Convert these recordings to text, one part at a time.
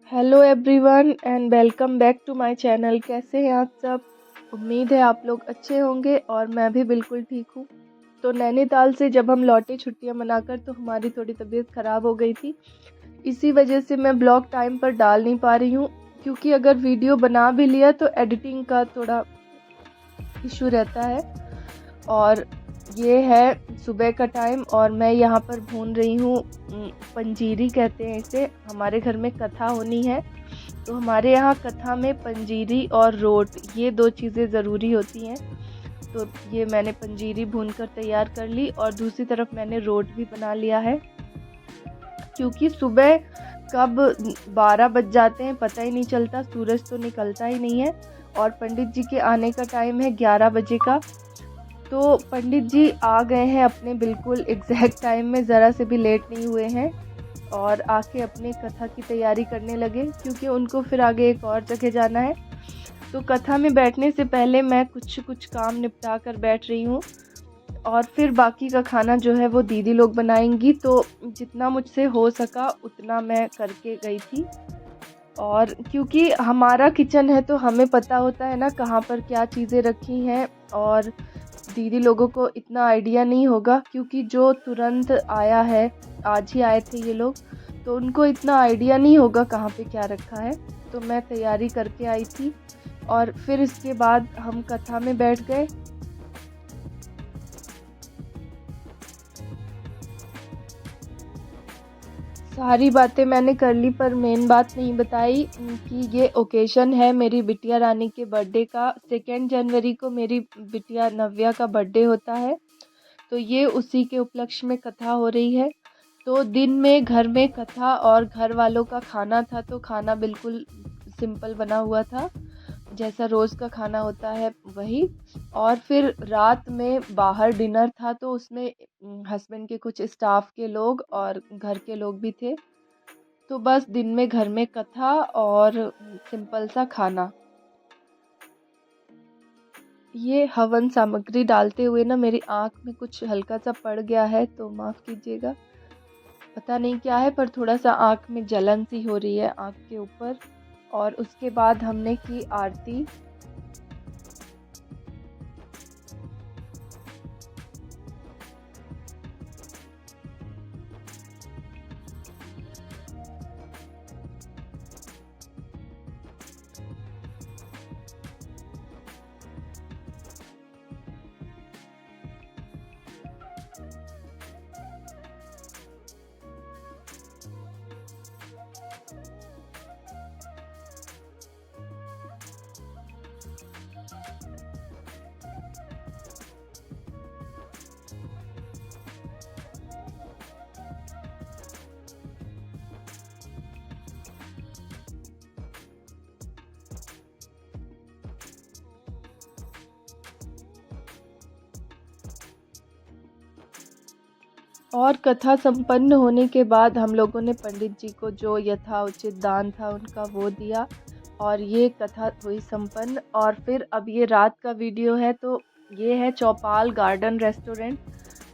Hello everyone and welcome back to my channel. कैसे हैं आप सब? उम्मीद है आप लोग अच्छे होंगे और मैं भी बिल्कुल ठीक हूँ। तो नैनीताल से जब हम लौटे छुट्टियां मनाकर तो हमारी थोड़ी तबीयत ख़राब हो गई थी। इसी वजह से मैं ब्लॉग टाइम पर डाल नहीं पा रही हूँ, क्योंकि अगर वीडियो बना भी लिया तो एडिटिंग का थोड़ा इशू रहता है। और ये है सुबह का टाइम और मैं यहाँ पर भून रही हूँ पंजीरी कहते हैं इसे। हमारे घर में कथा होनी है तो हमारे यहाँ कथा में पंजीरी और रोट ये दो चीज़ें ज़रूरी होती हैं। तो ये मैंने पंजीरी भूनकर तैयार कर ली और दूसरी तरफ मैंने रोट भी बना लिया है, क्योंकि सुबह कब 12 बज जाते हैं पता ही नहीं चलता, सूरज तो निकलता ही नहीं है। और पंडित जी के आने का टाइम है 11 बजे का। तो पंडित जी आ गए हैं अपने बिल्कुल एग्जैक्ट टाइम में, ज़रा से भी लेट नहीं हुए हैं और आके अपनी कथा की तैयारी करने लगे, क्योंकि उनको फिर आगे एक और जगह जाना है। तो कथा में बैठने से पहले मैं कुछ काम निपटा कर बैठ रही हूँ और फिर बाकी का खाना जो है वो दीदी लोग बनाएंगी। तो जितना मुझसे हो सका उतना मैं करके गई थी। और क्योंकि हमारा किचन है तो हमें पता होता है ना कहाँ पर क्या चीज़ें रखी हैं, और दीदी लोगों को इतना आइडिया नहीं होगा, क्योंकि जो तुरंत आया है, आज ही आए थे ये लोग, तो उनको इतना आइडिया नहीं होगा कहाँ पे क्या रखा है। तो मैं तैयारी करके आई थी और फिर इसके बाद हम कथा में बैठ गए। सारी बातें मैंने कर ली पर मेन बात नहीं बताई कि ये ओकेशन है मेरी बिटिया रानी के बर्थडे का। 2 जनवरी को मेरी बिटिया नव्या का बर्थडे होता है, तो ये उसी के उपलक्ष्य में कथा हो रही है। तो दिन में घर में कथा और घर वालों का खाना था, तो खाना बिल्कुल सिंपल बना हुआ था, जैसा रोज़ का खाना होता है वही। और फिर रात में बाहर डिनर था, तो उसमें हस्बैंड के कुछ स्टाफ के लोग और घर के लोग भी थे। तो बस दिन में घर में कथा और सिंपल सा खाना। ये हवन सामग्री डालते हुए ना मेरी आँख में कुछ हल्का सा पड़ गया है, तो माफ़ कीजिएगा। पता नहीं क्या है पर थोड़ा सा आँख में जलन सी हो रही है आँख के ऊपर। और उसके बाद हमने की आरती। और कथा संपन्न होने के बाद हम लोगों ने पंडित जी को जो यथाउचित दान था उनका वो दिया और ये कथा हुई संपन्न। और फिर अब ये रात का वीडियो है, तो ये है चौपाल गार्डन रेस्टोरेंट।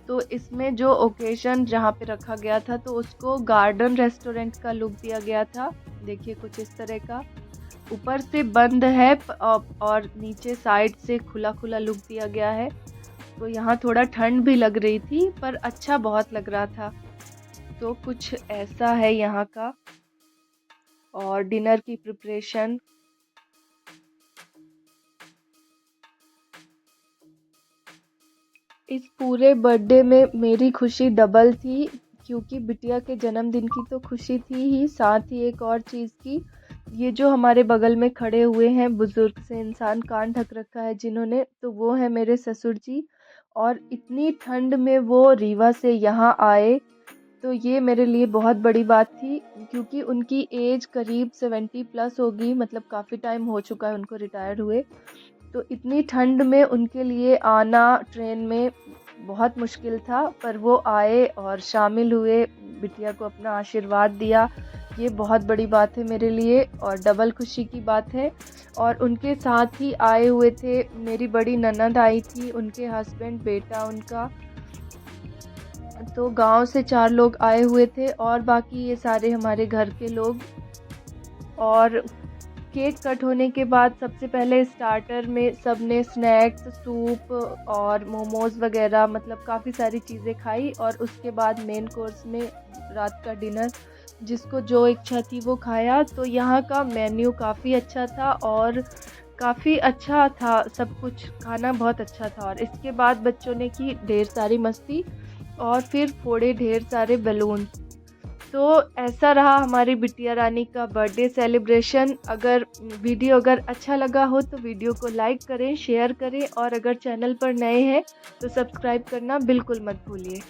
तो इसमें जो ओकेजन जहाँ पे रखा गया था तो उसको गार्डन रेस्टोरेंट का लुक दिया गया था। देखिए कुछ इस तरह का, ऊपर से बंद है और नीचे साइड से खुला खुला लुक दिया गया है। तो यहाँ थोड़ा ठंड भी लग रही थी पर अच्छा बहुत लग रहा था। तो कुछ ऐसा है यहाँ का। और डिनर की प्रिपरेशन। इस पूरे बर्थडे में मेरी खुशी डबल थी, क्योंकि बिटिया के जन्मदिन की तो खुशी थी ही, साथ ही एक और चीज़ की। ये जो हमारे बगल में खड़े हुए हैं बुज़ुर्ग से इंसान कान ढक रखा है जिन्होंने, तो वो है मेरे ससुर जी। और इतनी ठंड में वो रीवा से यहाँ आए, तो ये मेरे लिए बहुत बड़ी बात थी, क्योंकि उनकी एज करीब 70 प्लस होगी, मतलब काफ़ी टाइम हो चुका है उनको रिटायर्ड हुए। तो इतनी ठंड में उनके लिए आना ट्रेन में बहुत मुश्किल था, पर वो आए और शामिल हुए, बिटिया को अपना आशीर्वाद दिया। ये बहुत बड़ी बात है मेरे लिए और डबल खुशी की बात है। और उनके साथ ही आए हुए थे मेरी बड़ी ननद आई थी, उनके हस्बैंड, बेटा उनका। तो गांव से 4 लोग आए हुए थे और बाकी ये सारे हमारे घर के लोग। और केक कट होने के बाद सबसे पहले स्टार्टर में सब ने स्नैक्स, सूप और मोमोज़ वगैरह मतलब काफ़ी सारी चीज़ें खाई। और उसके बाद मेन कोर्स में रात का डिनर जिसको जो इच्छा थी वो खाया। तो यहाँ का मेन्यू काफ़ी अच्छा था और काफ़ी अच्छा था, सब कुछ खाना बहुत अच्छा था। और इसके बाद बच्चों ने की ढेर सारी मस्ती और फिर फोड़े ढेर सारे बैलून। तो ऐसा रहा हमारी बिटिया रानी का बर्थडे सेलिब्रेशन। अगर वीडियो अगर अच्छा लगा हो तो वीडियो को लाइक करें, शेयर करें और अगर चैनल पर नए हैं तो सब्सक्राइब करना बिल्कुल मत भूलिए।